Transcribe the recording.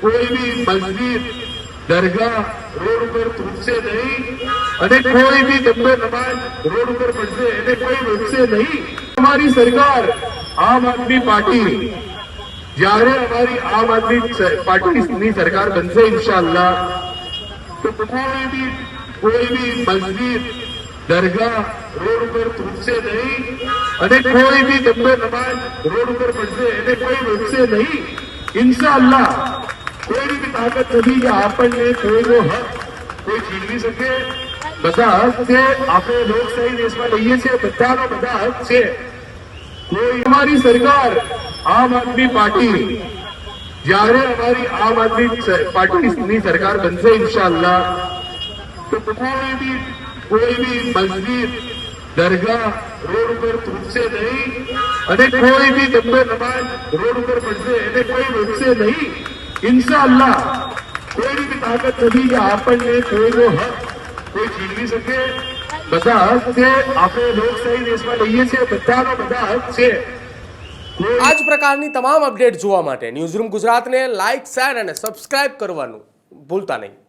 કોઈ બી મસ્જિદ દરગાહ રોડ ઉપર તૂટશે નહીં અને કોઈ બી જમનો નમાજ રોડ ઉપર પડશે એને કોઈ રોકશે નહીં। અમારી સરકાર આમ આદમી પાર્ટી જ્યારે અમારી આમ આદમી પાર્ટીની સરકાર બનશે ઇન્શાઅલ્લાહ તો કોઈ બી મસ્જિદ દરગાહ રોડ ઉપર તૂટશે નહીં અને કોઈ બી જમનો નમાજ રોડ ઉપર પડશે એને કોઈ રોકશે નહીં ઇન્શાઅલ્લાહ। कोई भी ताकत नहीं कि આપણને કોઈનો હક કોઈ છીનવી શકે। બધા હક છે, આપણે લોકશાહી દેશમાં રહીએ છીએ, બધાનો બધા હક છે। કોઈ અમારી સરકાર આમ આદમી પાર્ટી જ્યારે અમારી આમ આદમી પાર્ટીની સરકાર બનશે ઇન્શાઅલ્લાહ તો કોઈ બી મસ્જિદ દરગાહ રોડ ઉપર તૂટશે નહીં અને કોઈ બી જમનો નમાજ રોડ ઉપર પડશે એને કોઈ રોકશે નહીં ઇન્શાઅલ્લાહ। કોઈ બી તાકત નથી કે આપણને કોઈનો હક કોઈ છીનવી શકે। બધા હક છે, આપણે લોકશાહી દેશમાં રહીએ છીએ, બધાનો બધા હક છે। આ જ પ્રકારની તમામ અપડેટ જોવા માટે ન્યૂઝરૂમ ગુજરાતને લાઇક, શેર અને સબસ્ક્રાઇબ કરવાનું ભૂલતા નહીં।